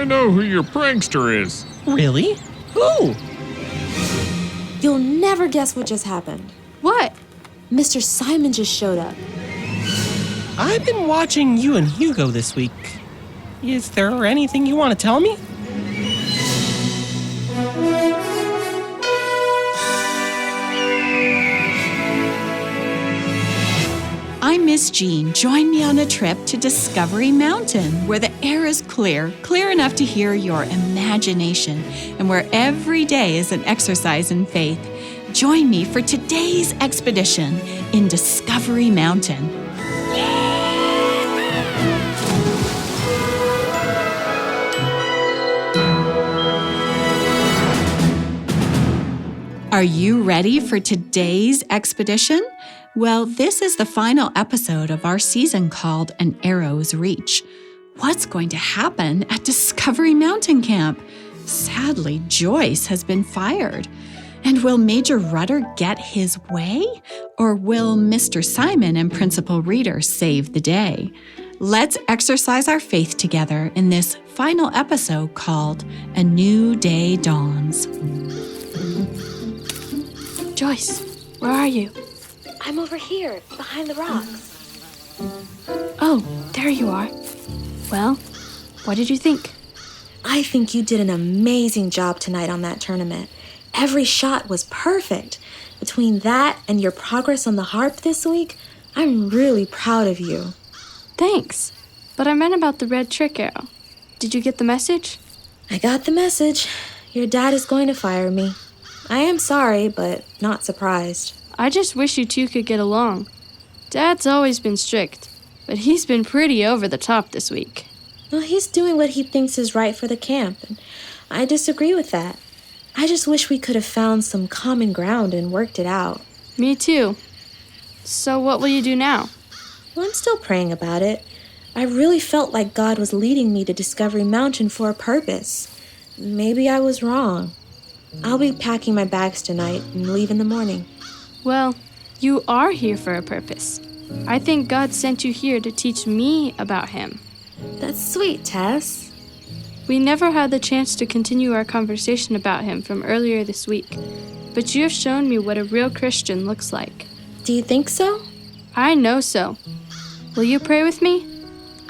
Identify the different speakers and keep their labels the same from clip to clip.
Speaker 1: I know who your prankster is.
Speaker 2: Really? Who?
Speaker 3: You'll never guess what just happened.
Speaker 4: What?
Speaker 3: Mr. Simon just showed up.
Speaker 2: I've been watching you and Hugo this week. Is there anything you want to tell me?
Speaker 5: I'm Miss Jean. Join me on a trip to Discovery Mountain, where the air is clear enough to hear your imagination, and where every day is an exercise in faith. Join me for today's expedition in Discovery Mountain. Are you ready for today's expedition? Well, this is the final episode of our season called An Arrow's Reach. What's going to happen at Discovery Mountain Camp? Sadly, Joyce has been fired. And will Major Rudder get his way? Or will Mr. Simon and Principal Reader save the day? Let's exercise our faith together in this final episode called A New Day Dawns.
Speaker 4: Joyce, where are you?
Speaker 3: I'm over here, behind the rocks.
Speaker 4: Oh, there you are. Well, what did you think?
Speaker 3: I think you did an amazing job tonight on that tournament. Every shot was perfect. Between that and your progress on the harp this week, I'm really proud of you.
Speaker 4: Thanks. But I meant about the red trick arrow. Did you get the message?
Speaker 3: I got the message. Your dad is going to fire me. I am sorry, but not surprised.
Speaker 4: I just wish you two could get along. Dad's always been strict, but he's been pretty over the top this week.
Speaker 3: Well, he's doing what he thinks is right for the camp, and I disagree with that. I just wish we could have found some common ground and worked it out.
Speaker 4: Me too. So what will you do now?
Speaker 3: Well, I'm still praying about it. I really felt like God was leading me to Discovery Mountain for a purpose. Maybe I was wrong. I'll be packing my bags tonight and leave in the morning.
Speaker 4: Well, you are here for a purpose. I think God sent you here to teach me about him.
Speaker 3: That's sweet, Tess.
Speaker 4: We never had the chance to continue our conversation about him from earlier this week, but you have shown me what a real Christian looks like.
Speaker 3: Do you think so?
Speaker 4: I know so. Will you pray with me?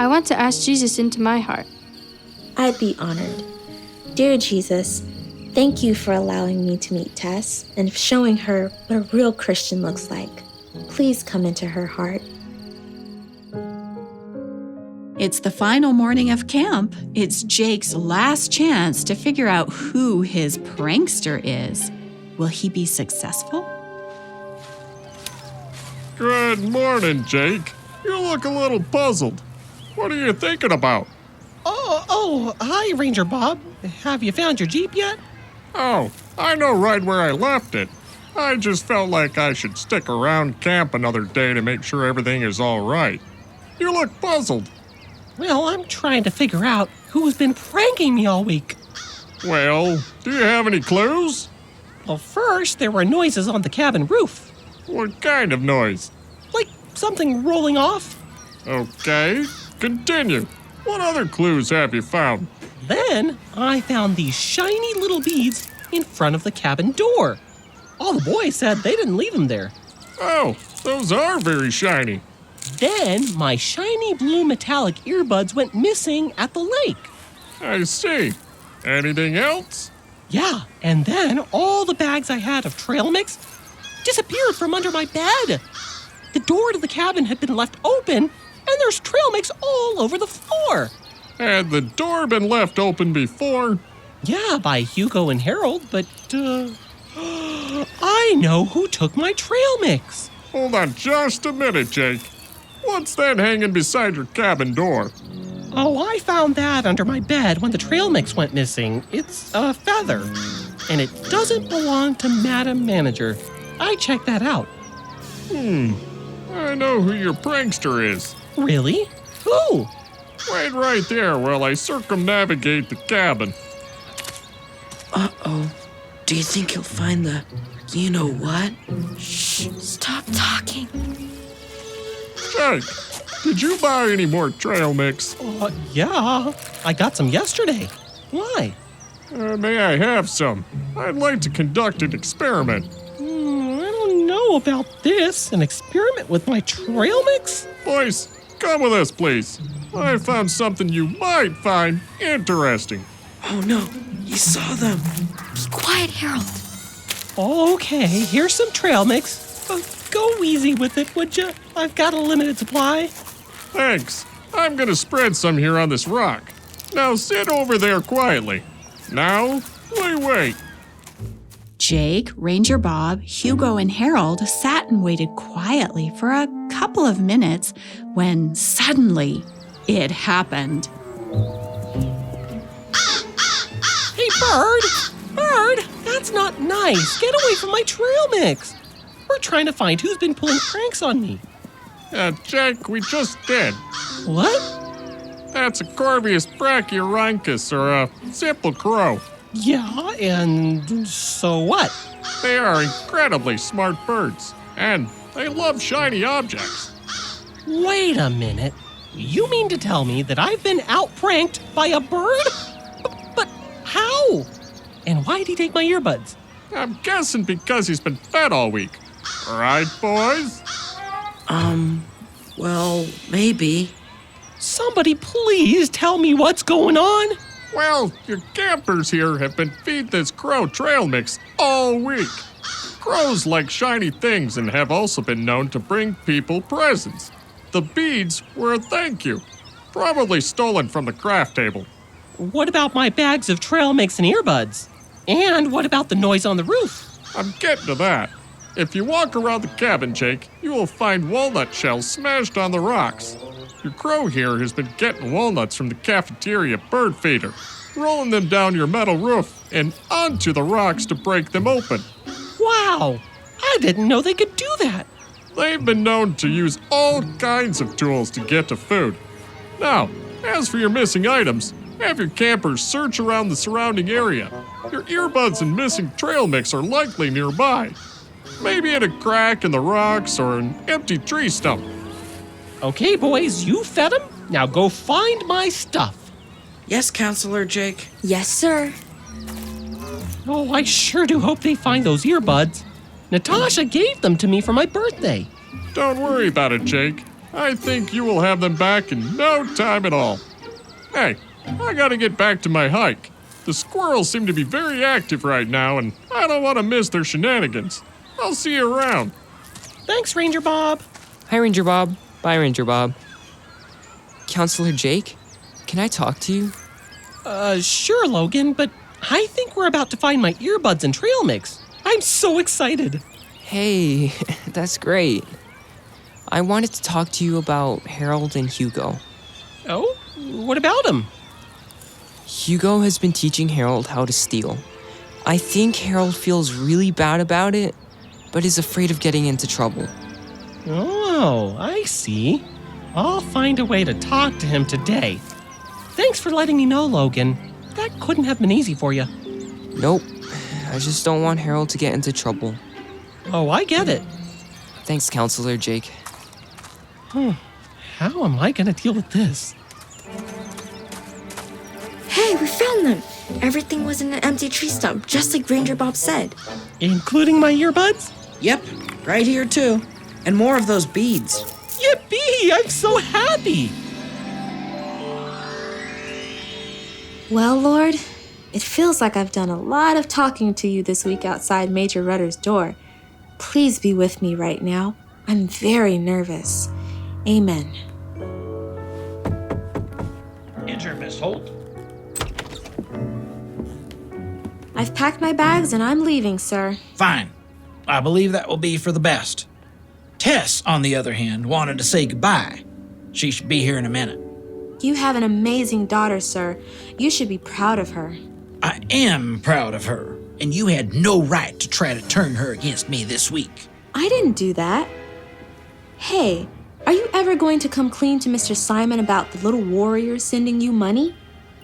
Speaker 4: I want to ask Jesus into my heart.
Speaker 3: I'd be honored. Dear Jesus, thank you for allowing me to meet Tess and showing her what a real Christian looks like. Please come into her heart.
Speaker 5: It's the final morning of camp. It's Jake's last chance to figure out who his prankster is. Will he be successful?
Speaker 1: Good morning, Jake. You look a little puzzled. What are you thinking about?
Speaker 2: Hi, Ranger Bob. Have you found your Jeep yet?
Speaker 1: Oh, I know right where I left it. I just felt like I should stick around camp another day to make sure everything is all right. You look puzzled.
Speaker 2: Well, I'm trying to figure out who's been pranking me all week.
Speaker 1: Well, do you have any clues?
Speaker 2: Well, first, there were noises on the cabin roof.
Speaker 1: What kind of noise?
Speaker 2: Like something rolling off.
Speaker 1: Okay, continue. What other clues have you found?
Speaker 2: Then, I found these shiny little beads in front of the cabin door. All the boys said they didn't leave them there.
Speaker 1: Oh, those are very shiny.
Speaker 2: Then, my shiny blue metallic earbuds went missing at the lake.
Speaker 1: I see. Anything else?
Speaker 2: Yeah, and then all the bags I had of trail mix disappeared from under my bed. The door to the cabin had been left open, and there's trail mix all over the floor.
Speaker 1: Had the door been left open before?
Speaker 2: Yeah, by Hugo and Harold, but, I know who took my trail mix.
Speaker 1: Hold on just a minute, Jake. What's that hanging beside your cabin door?
Speaker 2: Oh, I found that under my bed when the trail mix went missing. It's a feather, and it doesn't belong to Madam Manager. I checked that out.
Speaker 1: I know who your prankster is.
Speaker 2: Really? Who?
Speaker 1: Wait right there while I circumnavigate the cabin.
Speaker 6: Uh-oh. Do you think he'll find the you-know-what?
Speaker 3: Shh, stop talking.
Speaker 1: Jake, did you buy any more trail mix?
Speaker 2: Yeah, I got some yesterday. Why?
Speaker 1: May I have some? I'd like to conduct an experiment.
Speaker 2: I don't know about this. An experiment with my trail mix?
Speaker 1: Boys, come with us, please. I found something you might find interesting.
Speaker 6: Oh no, you saw them.
Speaker 7: Be quiet, Harold.
Speaker 2: Okay, here's some trail mix. Go easy with it, would you? I've got a limited supply.
Speaker 1: Thanks. I'm gonna spread some here on this rock. Now sit over there quietly. Now, wait.
Speaker 5: Jake, Ranger Bob, Hugo, and Harold sat and waited quietly for a couple of minutes when suddenly it happened.
Speaker 2: Hey, Bird! Bird! That's not nice. Get away from my trail mix. We're trying to find who's been pulling pranks on me.
Speaker 1: Jake, we just did.
Speaker 2: What?
Speaker 1: That's a Corvius brachyrhynchus, or a simple crow.
Speaker 2: Yeah, and so what?
Speaker 1: They are incredibly smart birds, and they love shiny objects.
Speaker 2: Wait a minute. You mean to tell me that I've been out-pranked by a bird? But how? And why'd he take my earbuds?
Speaker 1: I'm guessing because he's been fed all week. Right, boys?
Speaker 6: Well, maybe.
Speaker 2: Somebody please tell me what's going on.
Speaker 1: Well, your campers here have been feeding this crow trail mix all week. Crows like shiny things and have also been known to bring people presents. The beads were a thank you, probably stolen from the craft table.
Speaker 2: What about my bags of trail mix and earbuds? And what about the noise on the roof?
Speaker 1: I'm getting to that. If you walk around the cabin, Jake, you will find walnut shells smashed on the rocks. Your crow here has been getting walnuts from the cafeteria bird feeder, rolling them down your metal roof and onto the rocks to break them open.
Speaker 2: Wow, I didn't know they could do that.
Speaker 1: They've been known to use all kinds of tools to get to food. Now, as for your missing items, have your campers search around the surrounding area. Your earbuds and missing trail mix are likely nearby. Maybe in a crack in the rocks or an empty tree stump.
Speaker 2: Okay, boys, you fed them. Now go find my stuff.
Speaker 6: Yes, Counselor Jake.
Speaker 7: Yes, sir.
Speaker 2: Oh, I sure do hope they find those earbuds. Natasha gave them to me for my birthday.
Speaker 1: Don't worry about it, Jake. I think you will have them back in no time at all. Hey, I gotta get back to my hike. The squirrels seem to be very active right now, and I don't want to miss their shenanigans. I'll see you around.
Speaker 2: Thanks, Ranger Bob.
Speaker 8: Hi, Ranger Bob. Bye, Ranger Bob. Counselor Jake, can I talk to you?
Speaker 2: Sure, Logan, but I think we're about to find my earbuds and trail mix. I'm so excited.
Speaker 8: Hey, that's great. I wanted to talk to you about Harold and Hugo.
Speaker 2: Oh, what about them?
Speaker 8: Hugo has been teaching Harold how to steal. I think Harold feels really bad about it, but is afraid of getting into trouble.
Speaker 2: Oh, I see. I'll find a way to talk to him today. Thanks for letting me know, Logan. That couldn't have been easy for you.
Speaker 8: Nope, I just don't want Harold to get into trouble.
Speaker 2: Oh, I get it.
Speaker 8: Thanks, Counselor Jake.
Speaker 2: How am I going to deal with this?
Speaker 7: Hey, we found them. Everything was in an empty tree stump, just like Ranger Bob said.
Speaker 2: Including my earbuds?
Speaker 6: Yep, right here too. And more of those beads.
Speaker 2: Yippee! I'm so happy!
Speaker 3: Well, Lord, it feels like I've done a lot of talking to you this week outside Major Rudder's door. Please be with me right now. I'm very nervous. Amen.
Speaker 2: Enter, Miss Holt.
Speaker 3: I've packed my bags and I'm leaving, sir.
Speaker 9: Fine. I believe that will be for the best. Tess, on the other hand, wanted to say goodbye. She should be here in a minute.
Speaker 3: You have an amazing daughter, sir. You should be proud of her.
Speaker 9: I am proud of her, and you had no right to try to turn her against me this week.
Speaker 3: I didn't do that. Hey, are you ever going to come clean to Mr. Simon about the little warrior sending you money?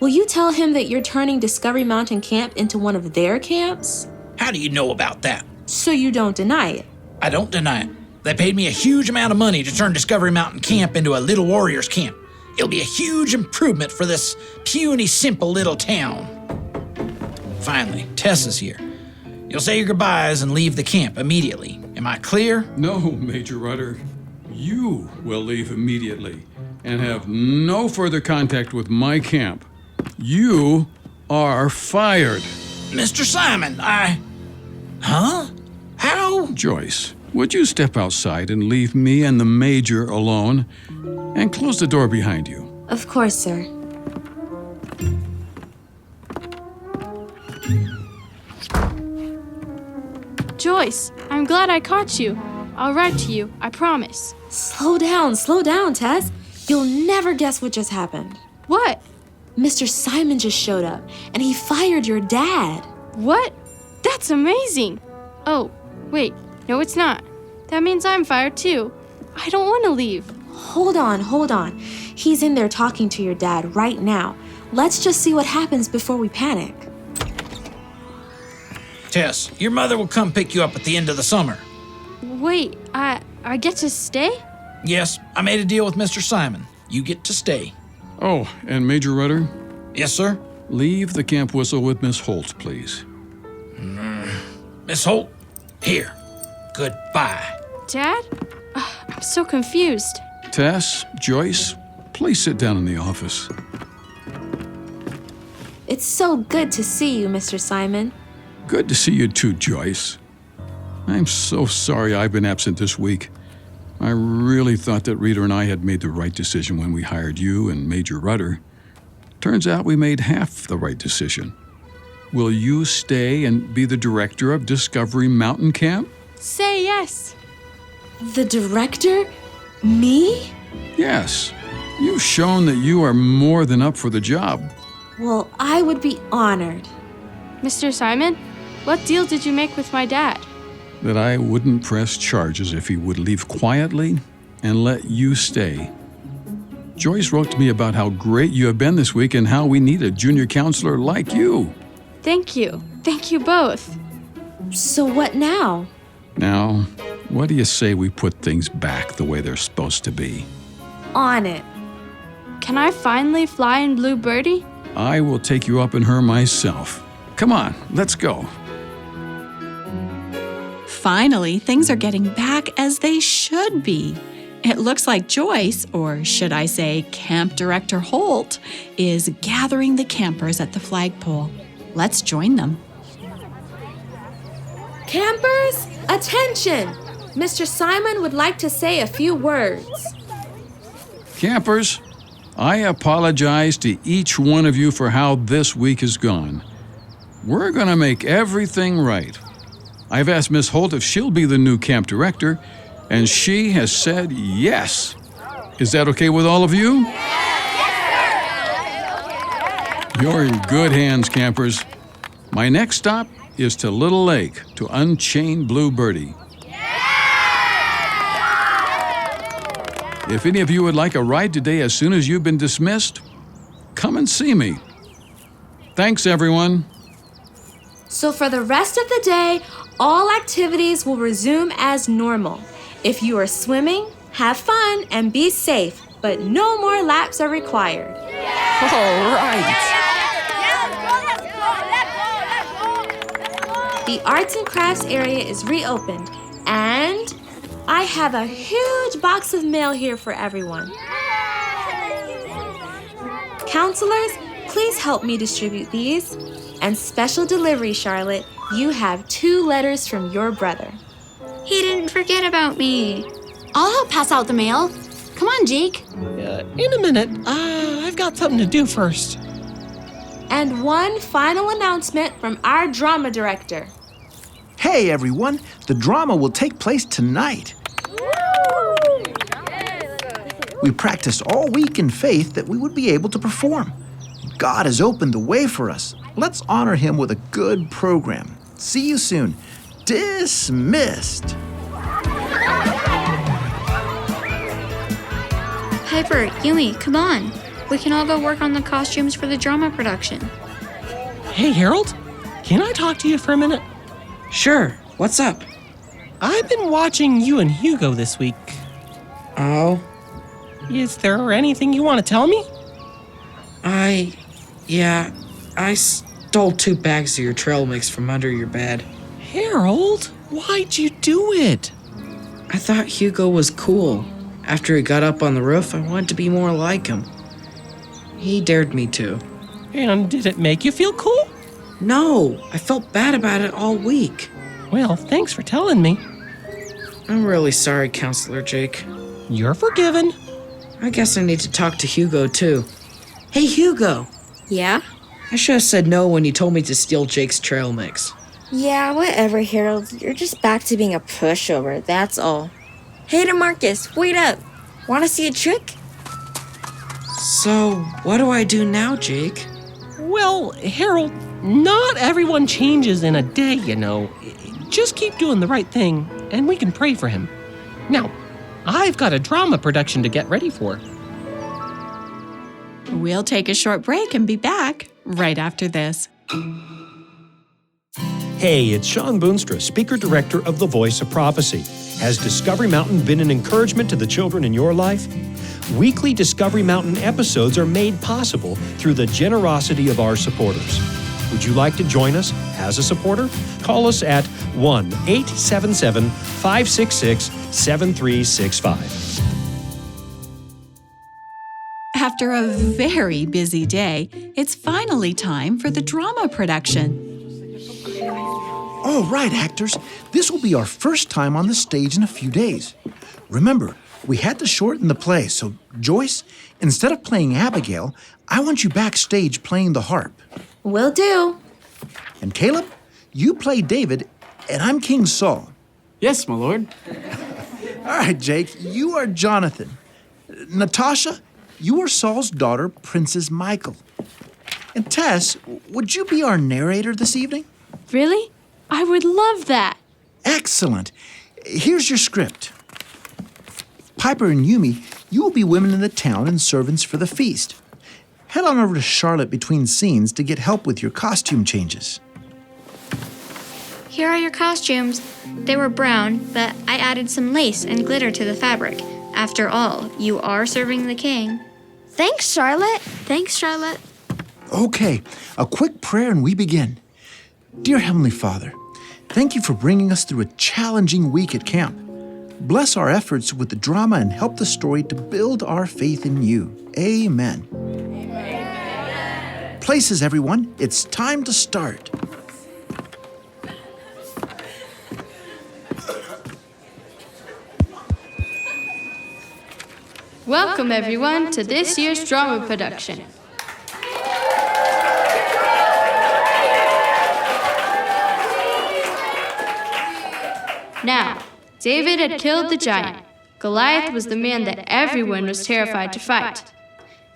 Speaker 3: Will you tell him that you're turning Discovery Mountain Camp into one of their camps?
Speaker 9: How do you know about that?
Speaker 3: So you don't deny it.
Speaker 9: I don't deny it. They paid me a huge amount of money to turn Discovery Mountain Camp into a little warrior's camp. It'll be a huge improvement for this puny, simple little town. Finally, Tess is here. You'll say your goodbyes and leave the camp immediately. Am I clear?
Speaker 10: No, Major Rudder. You will leave immediately and have no further contact with my camp. You are fired.
Speaker 9: Mr. Simon, Huh? How?
Speaker 10: Joyce, would you step outside and leave me and the Major alone and close the door behind you?
Speaker 3: Of course, sir.
Speaker 4: Joyce, I'm glad I caught you. I'll write to you, I promise.
Speaker 3: Slow down, Tess. You'll never guess what just happened.
Speaker 4: What?
Speaker 3: Mr. Simon just showed up, and he fired your dad.
Speaker 4: What? That's amazing. Oh, wait, no it's not. That means I'm fired too. I don't want to leave.
Speaker 3: Hold on. He's in there talking to your dad right now. Let's just see what happens before we panic.
Speaker 9: Tess, your mother will come pick you up at the end of the summer.
Speaker 4: Wait, I get to stay?
Speaker 9: Yes, I made a deal with Mr. Simon. You get to stay.
Speaker 10: Oh, and Major Rudder,
Speaker 9: Yes, sir?
Speaker 10: leave the camp whistle with Miss Holt, please.
Speaker 9: Miss Holt, here. Goodbye.
Speaker 4: Dad? I'm so confused.
Speaker 10: Tess, Joyce, please sit down in the office.
Speaker 3: It's so good to see you, Mr. Simon.
Speaker 10: Good to see you too, Joyce. I'm so sorry I've been absent this week. I really thought that Rita and I had made the right decision when we hired you and Major Rudder. Turns out we made half the right decision. Will you stay and be the director of Discovery Mountain Camp?
Speaker 4: Say yes.
Speaker 3: The director? Me?
Speaker 10: Yes. You've shown that you are more than up for the job.
Speaker 3: Well, I would be honored.
Speaker 4: Mr. Simon, what deal did you make with my dad?
Speaker 10: That I wouldn't press charges if he would leave quietly and let you stay. Joyce wrote to me about how great you have been this week and how we need a junior counselor like you.
Speaker 4: Thank you. Thank you both.
Speaker 3: So what now?
Speaker 10: Now, what do you say we put things back the way they're supposed to be?
Speaker 3: On it.
Speaker 4: Can I finally fly in Blue Birdie?
Speaker 10: I will take you up in her myself. Come on, let's go.
Speaker 5: Finally, things are getting back as they should be. It looks like Joyce, or should I say Camp Director Holt, is gathering the campers at the flagpole. Let's join them.
Speaker 3: Campers, attention! Mr. Simon would like to say a few words.
Speaker 10: Campers, I apologize to each one of you for how this week has gone. We're going to make everything right. I've asked Miss Holt if she'll be the new camp director, and she has said yes. Is that okay with all of you? You're in good hands, campers. My next stop is to Little Lake to unchain Blue Birdie. If any of you would like a ride today as soon as you've been dismissed, come and see me. Thanks, everyone.
Speaker 3: So for the rest of the day, all activities will resume as normal. If you are swimming, have fun and be safe, but no more laps are required.
Speaker 8: All right.
Speaker 3: The arts and crafts area is reopened, and I have a huge box of mail here for everyone. Counselors, please help me distribute these. And special delivery, Charlotte, you have 2 letters from your brother.
Speaker 7: He didn't forget about me. I'll help pass out the mail. Come on, Jake.
Speaker 2: In a minute. I've got something to do first.
Speaker 3: And one final announcement from our drama director.
Speaker 11: Hey everyone, the drama will take place tonight. We practiced all week in faith that we would be able to perform. God has opened the way for us. Let's honor him with a good program. See you soon. Dismissed.
Speaker 7: Piper, Yumi, come on. We can all go work on the costumes for the drama production.
Speaker 2: Hey, Harold, can I talk to you for a minute?
Speaker 6: Sure, what's up?
Speaker 2: I've been watching you and Hugo this week.
Speaker 6: Oh,
Speaker 2: Is there anything you want to tell me?
Speaker 6: stole 2 bags of your trail mix from under your bed.
Speaker 2: Harold, why'd you do it?
Speaker 6: I thought Hugo was cool. After he got up on the roof, I wanted to be more like him. He dared me to.
Speaker 2: And did it make you feel cool?
Speaker 6: No, I felt bad about it all week.
Speaker 2: Well, thanks for telling me.
Speaker 6: I'm really sorry, Counselor Jake.
Speaker 2: You're forgiven.
Speaker 6: I guess I need to talk to Hugo, too. Hey, Hugo.
Speaker 3: Yeah?
Speaker 6: I should have said no when you told me to steal Jake's trail mix.
Speaker 3: Yeah, whatever, Harold. You're just back to being a pushover, that's all. Hey, DeMarcus, wait up. Want to see a trick?
Speaker 6: So, what do I do now, Jake?
Speaker 2: Well, Harold, not everyone changes in a day, you know. Just keep doing the right thing, and we can pray for him. Now, I've got a drama production to get ready for.
Speaker 5: We'll take a short break and be back right after this.
Speaker 12: Hey, it's Sean Boonstra, Speaker Director of The Voice of Prophecy. Has Discovery Mountain been an encouragement to the children in your life? Weekly Discovery Mountain episodes are made possible through the generosity of our supporters. Would you like to join us as a supporter? Call us at 1-877-566-7365.
Speaker 5: After a very busy day, it's finally time for the drama production.
Speaker 11: All right, actors. This will be our first time on the stage in a few days. Remember, we had to shorten the play, so Joyce, instead of playing Abigail, I want you backstage playing the harp.
Speaker 3: Will do.
Speaker 11: And Caleb, you play David, and I'm King Saul.
Speaker 13: Yes, my lord.
Speaker 11: All right, Jake, you are Jonathan. Natasha, you are Saul's daughter, Princess Michael. And Tess, would you be our narrator this evening?
Speaker 4: Really? I would love that.
Speaker 11: Excellent. Here's your script. Piper and Yumi, you will be women in the town and servants for the feast. Head on over to Charlotte between scenes to get help with your costume changes.
Speaker 7: Here are your costumes. They were brown, but I added some lace and glitter to the fabric. After all, you are serving the king.
Speaker 3: Thanks, Charlotte.
Speaker 7: Thanks, Charlotte.
Speaker 11: Okay, a quick prayer and we begin. Dear Heavenly Father, thank you for bringing us through a challenging week at camp. Bless our efforts with the drama and help the story to build our faith in you. Amen. Amen. Places, everyone. It's time to start.
Speaker 4: Welcome, everyone, to this year's drama production. Now, David had killed the giant. Goliath was the man that everyone was terrified to fight.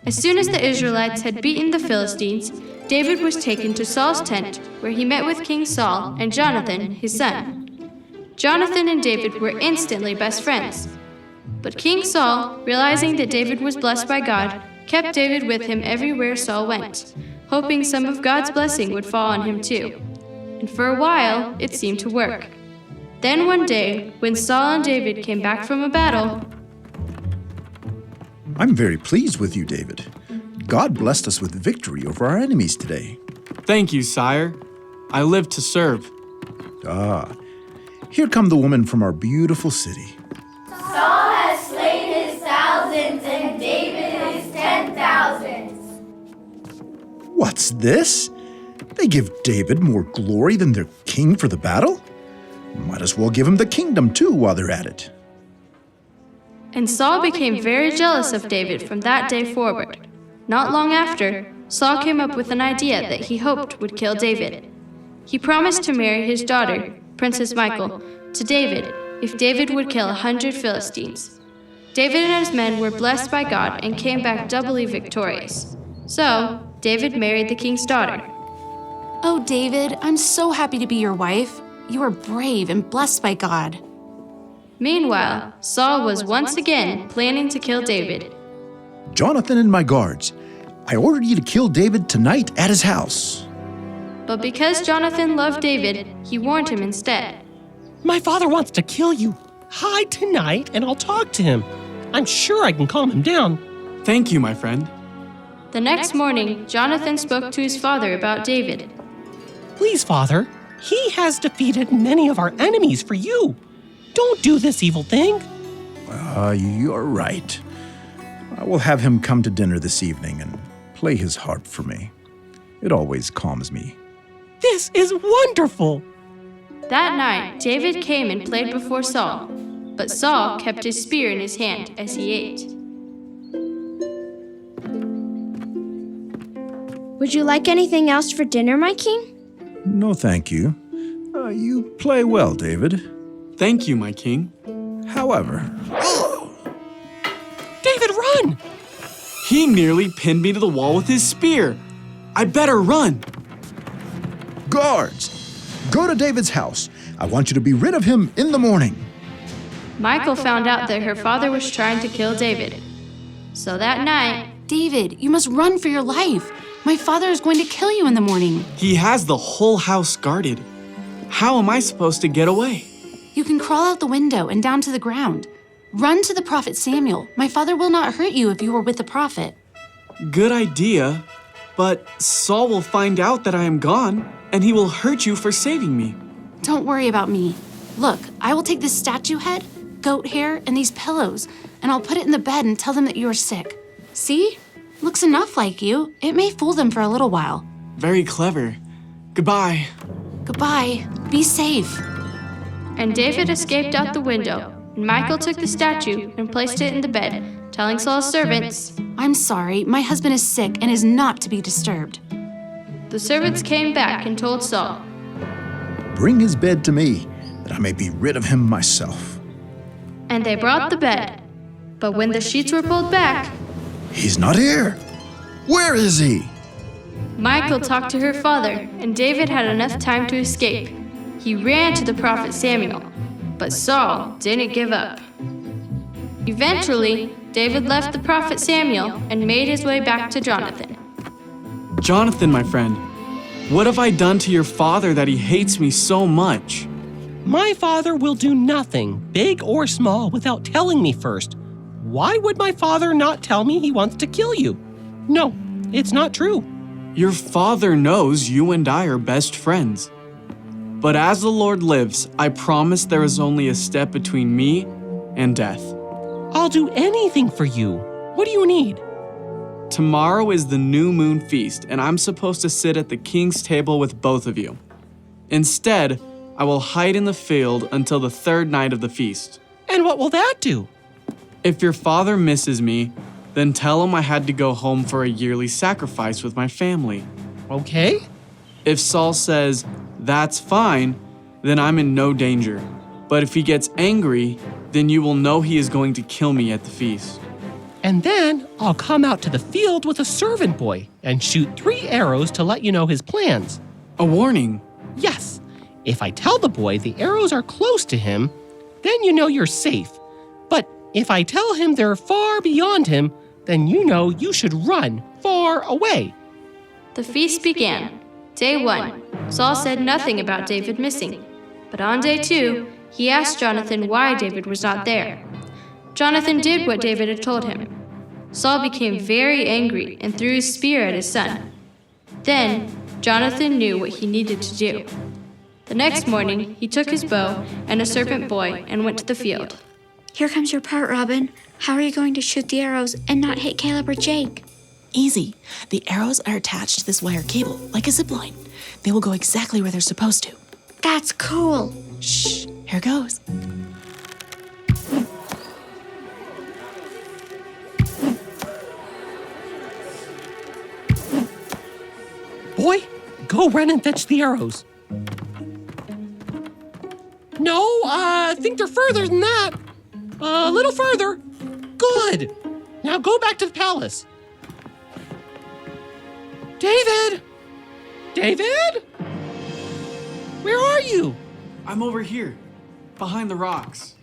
Speaker 4: As soon as the Israelites had beaten the Philistines, David was taken to Saul's tent, where he met with King Saul and Jonathan, his son. Jonathan and David were instantly best friends. But King Saul, realizing that David was blessed by God, kept David with him everywhere Saul went, hoping some of God's blessing would fall on him too. And for a while, it seemed to work. Then one day, when Saul and David came back from a battle,
Speaker 11: I'm very pleased with you, David. God blessed us with victory over our enemies today.
Speaker 13: Thank you, sire. I live to serve.
Speaker 11: Ah, here come the women from our beautiful city.
Speaker 14: Saul has slain his thousands and David his 10,000s.
Speaker 11: What's this? They give David more glory than their king for the battle? Might as well give him the kingdom too while they're at it.
Speaker 4: And Saul became very jealous of David from that day forward. Not long after, Saul came up with an idea that he hoped would kill David. He promised to marry his daughter, Princess Michael, to David if David would kill 100 Philistines. David and his men were blessed by God and came back doubly victorious. So, David married the king's daughter.
Speaker 15: Oh, David, I'm so happy to be your wife. You are brave and blessed by God.
Speaker 4: Meanwhile, Saul was once again planning to kill David.
Speaker 11: Jonathan and my guards, I ordered you to kill David tonight at his house.
Speaker 4: But because Jonathan loved David, he warned him instead.
Speaker 2: My father wants to kill you. Hide tonight and I'll talk to him. I'm sure I can calm him down.
Speaker 13: Thank you, my friend.
Speaker 4: The next morning, Jonathan spoke to his father about David.
Speaker 2: Please, Father, he has defeated many of our enemies for you. Don't do this evil thing.
Speaker 11: You're right. I will have him come to dinner this evening and play his harp for me. It always calms me.
Speaker 2: This is wonderful.
Speaker 4: That night, David came and played before Saul, but Saul kept his spear in his hand as he ate.
Speaker 16: Would you like anything else for dinner, my king?
Speaker 11: No, thank you. You play well, David.
Speaker 13: Thank you, my king.
Speaker 11: However...
Speaker 2: David, run!
Speaker 13: He nearly pinned me to the wall with his spear. I better run.
Speaker 11: Guards! Go to David's house. I want you to be rid of him in the morning.
Speaker 4: Michal found out that her father was trying to kill David. So that night...
Speaker 15: David, you must run for your life. My father is going to kill you in the morning.
Speaker 13: He has the whole house guarded. How am I supposed to get away?
Speaker 15: You can crawl out the window and down to the ground. Run to the prophet Samuel. My father will not hurt you if you are with the prophet.
Speaker 13: Good idea, but Saul will find out that I am gone, and he will hurt you for saving me.
Speaker 15: Don't worry about me. Look, I will take this statue head, goat hair, and these pillows, and I'll put it in the bed and tell them that you are sick. See? Looks enough like you. It may fool them for a little while.
Speaker 13: Very clever. Goodbye.
Speaker 15: Goodbye. Be safe.
Speaker 4: And David escaped out the window, and Michal took the statue and placed it in the bed, telling Saul's servants,
Speaker 15: I'm sorry, my husband is sick and is not to be disturbed.
Speaker 4: The servants came back and told Saul,
Speaker 11: Bring his bed to me, that I may be rid of him myself.
Speaker 4: And they brought the bed. But when the sheets were pulled back,
Speaker 11: He's not here. Where is he?
Speaker 4: Michal talked to her father, and David had enough time to escape. He ran to the prophet Samuel, but Saul didn't give up. Eventually, David left the prophet Samuel and made his way back to Jonathan.
Speaker 13: Jonathan, my friend, what have I done to your father that he hates me so much?
Speaker 2: My father will do nothing, big or small, without telling me first. Why would my father not tell me he wants to kill you? No, it's not true.
Speaker 13: Your father knows you and I are best friends. But as the Lord lives, I promise there is only a step between me and death.
Speaker 2: I'll do anything for you. What do you need?
Speaker 13: Tomorrow is the new moon feast, and I'm supposed to sit at the king's table with both of you. Instead, I will hide in the field until the third night of the feast.
Speaker 2: And what will that do?
Speaker 13: If your father misses me, then tell him I had to go home for a yearly sacrifice with my family.
Speaker 2: Okay.
Speaker 13: If Saul says, that's fine, then I'm in no danger. But if he gets angry, then you will know he is going to kill me at the feast.
Speaker 2: And then I'll come out to the field with a servant boy and shoot 3 arrows to let you know his plans.
Speaker 13: A warning?
Speaker 2: Yes. If I tell the boy the arrows are close to him, then you know you're safe. But if I tell him they're far beyond him, then you know you should run far away.
Speaker 4: The feast began. Day 1, Saul said nothing about David missing. But on day 2, he asked Jonathan why David was not there. Jonathan did what David had told him. Saul became very angry and threw his spear at his son. Then, Jonathan knew what he needed to do. The next morning, he took his bow and a servant boy and went to the field.
Speaker 16: Here comes your part, Robin. How are you going to shoot the arrows and not hit Caleb or Jake?
Speaker 17: Easy. The arrows are attached to this wire cable, like a zip line. They will go exactly where they're supposed to.
Speaker 16: That's cool.
Speaker 17: Shh, here goes.
Speaker 2: Boy, go run and fetch the arrows. No, I think they're further than that. A little further. Good. Now go back to the palace. David! David? Where are you?
Speaker 13: I'm over here, behind the rocks.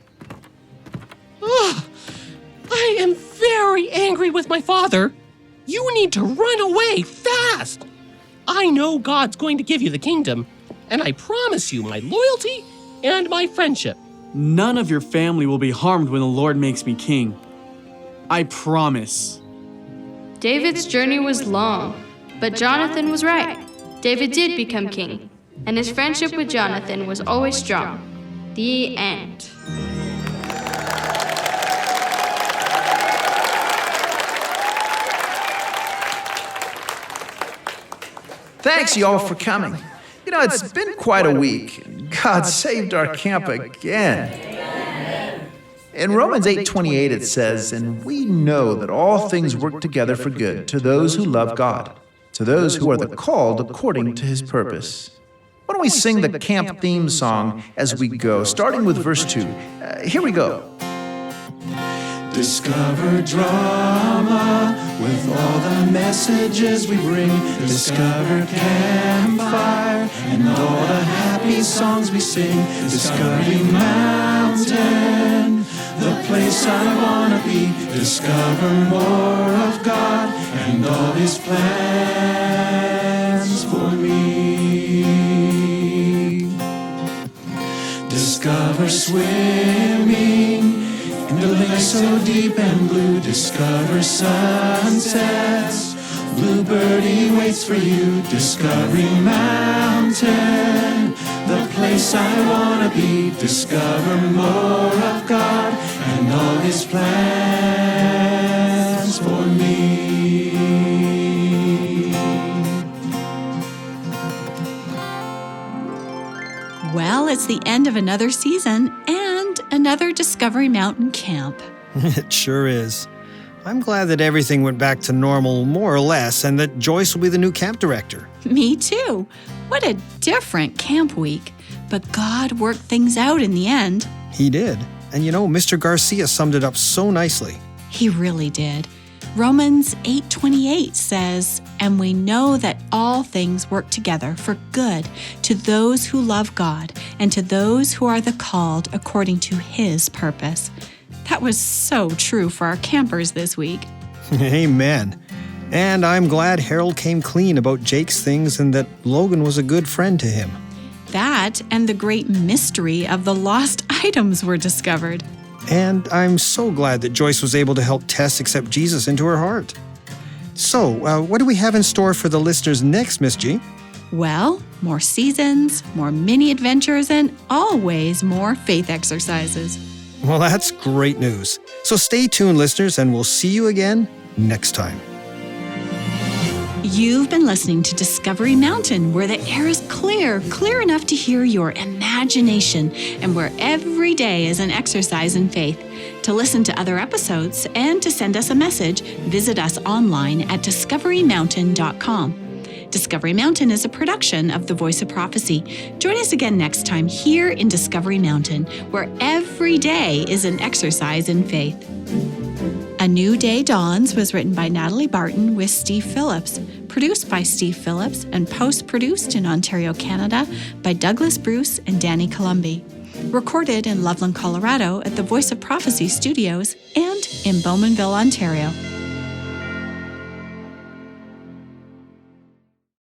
Speaker 2: Ugh, I am very angry with my father. You need to run away fast. I know God's going to give you the kingdom, and I promise you my loyalty and my friendship.
Speaker 13: None of your family will be harmed when the Lord makes me king. I promise.
Speaker 4: David's journey was long, but Jonathan was right. David did become king, and his friendship with Jonathan was always strong. The end.
Speaker 11: Thanks, y'all, for coming. You know, it's been quite a week. God saved our camp again. In Romans 8:28 it says, "And we know that all things work together for good to those who love God, to those who are the called according to his purpose." Why don't we sing the camp theme song as we go, starting with verse 2. Here we go.
Speaker 18: Discover drama with all the messages we bring. Discover campfire and all the happy songs we sing. Discovery Mountain, the place I wanna be. Discover more of God and all his plans for me. Discover swimming in the lake so deep and blue. Discover sunsets, Bluebirdie waits for you. Discovery Mountain, the place I wanna be. Discover more of God and all his plans for me.
Speaker 5: Well, it's the end of another season and another Discovery Mountain camp.
Speaker 12: It sure is. I'm glad that everything went back to normal, more or less, and that Joyce will be the new camp director.
Speaker 5: Me too. What a different camp week. But God worked things out in the end.
Speaker 12: He did. And you know, Mr. Garcia summed it up so nicely.
Speaker 5: He really did. Romans 8:28 says, "And we know that all things work together for good to those who love God and to those who are the called according to his purpose." That was so true for our campers this week.
Speaker 12: Amen. And I'm glad Harold came clean about Jake's things and that Logan was a good friend to him.
Speaker 5: That and the great mystery of the lost items were discovered.
Speaker 12: And I'm so glad that Joyce was able to help Tess accept Jesus into her heart. So, what do we have in store for the listeners next, Miss G?
Speaker 5: Well, more seasons, more mini adventures, and always more faith exercises.
Speaker 12: Well, that's great news. So stay tuned, listeners, and we'll see you again next time.
Speaker 5: You've been listening to Discovery Mountain, where the air is clear enough to hear your imagination, and where every day is an exercise in faith. To listen to other episodes and to send us a message, visit us online at discoverymountain.com. Discovery Mountain is a production of The Voice of Prophecy. Join us again next time here in Discovery Mountain, where every day is an exercise in faith. A New Day Dawns was written by Natalie Barton with Steve Phillips, produced by Steve Phillips, and post-produced in Ontario, Canada by Douglas Bruce and Danny Columbi. Recorded in Loveland, Colorado at the Voice of Prophecy Studios and in Bowmanville, Ontario.